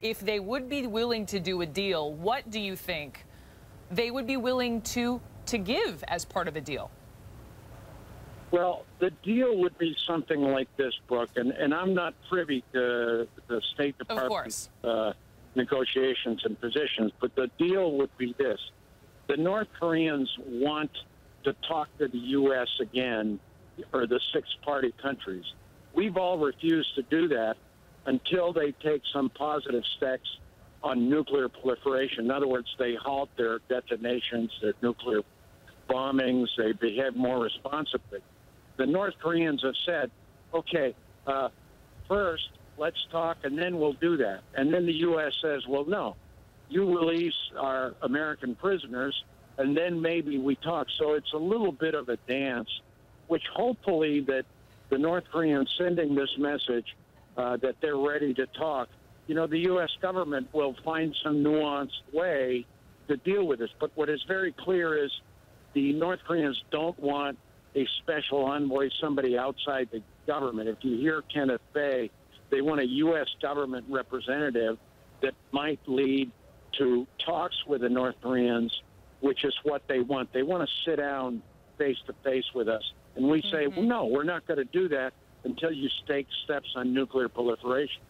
If they would be willing to do a deal, what do you think they would be willing to give as part of a deal? Well, the deal would be something like this, Brooke, and I'm not privy to the State Department negotiations and positions, but the deal would be this. The North Koreans want to talk to the U.S. again, or the six-party countries. We've all refused to do that until they take some positive steps on nuclear proliferation. In other words, they halt their detonations, their nuclear bombings, they behave more responsibly. The North Koreans have said, okay, first, let's talk, and then we'll do that. And then the U.S. says, well, no, you release our American prisoners, and then maybe we talk. So it's a little bit of a dance, which hopefully that the North Koreans sending this message that they're ready to talk, you know, the U.S. government will find some nuanced way to deal with this. But what is very clear is the North Koreans don't want a special envoy, somebody outside the government. If you hear Kenneth Bae, they want a U.S. government representative that might lead to talks with the North Koreans, which is what they want. They want to sit down face-to-face with us. And we say, well, no, we're not going to do that until you take steps on nuclear proliferation.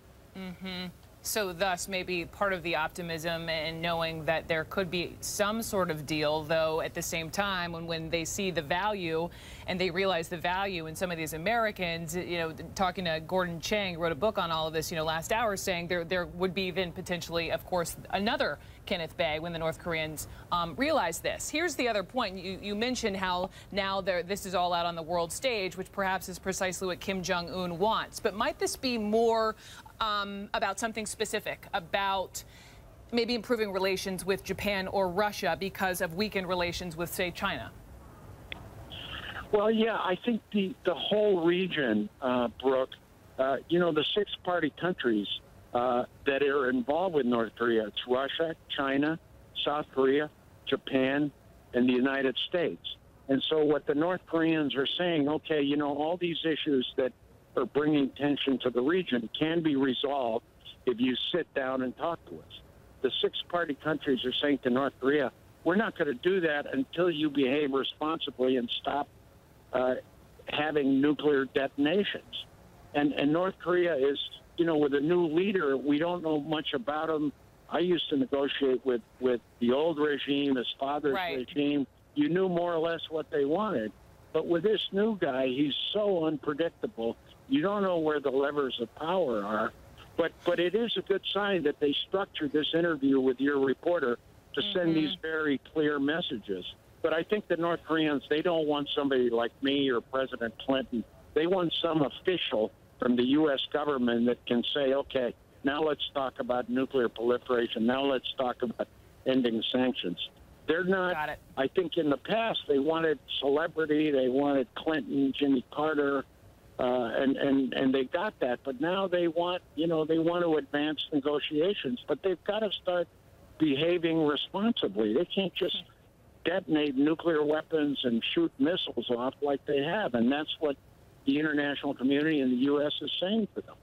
So thus, maybe part of the optimism and knowing that there could be some sort of deal, though at the same time, when they see the value and they realize the value in some of these Americans, you know, talking to Gordon Chang, wrote a book on all of this, you know, last hour, saying there would be then potentially, of course, another Kenneth Bae when the North Koreans realize this. Here's the other point. You mentioned how now this is all out on the world stage, which perhaps is precisely what Kim Jong-un wants. But might this be more about something specific, about maybe improving relations with Japan or Russia because of weakened relations with, say, China? Well, yeah, I think the whole region, Brooke, you know, the six-party countries that are involved with North Korea, it's Russia, China, South Korea, Japan, and the United States. And so what the North Koreans are saying, okay, you know, all these issues that are bringing tension to the region can be resolved if you sit down and talk to us. The six-party countries are saying to North Korea, we're not going to do that until you behave responsibly and stop having nuclear detonations. And North Korea is, you know, with a new leader, we don't know much about him. I used to negotiate with the old regime, his father's regime. You knew more or less what they wanted. But with this new guy, he's so unpredictable. You don't know where the levers of power are. But it is a good sign that they structured this interview with your reporter to send these very clear messages. But I think the North Koreans, they don't want somebody like me or President Clinton. They want some official from the U.S. government that can say, okay, now let's talk about nuclear proliferation. Now let's talk about ending sanctions. They're not, I think in the past, they wanted celebrity. They wanted Clinton, Jimmy Carter, and they got that. But now they want, you know, they want to advance negotiations. But they've got to start behaving responsibly. They can't just detonate nuclear weapons and shoot missiles off like they have. And that's what the international community and the U.S. is saying to them.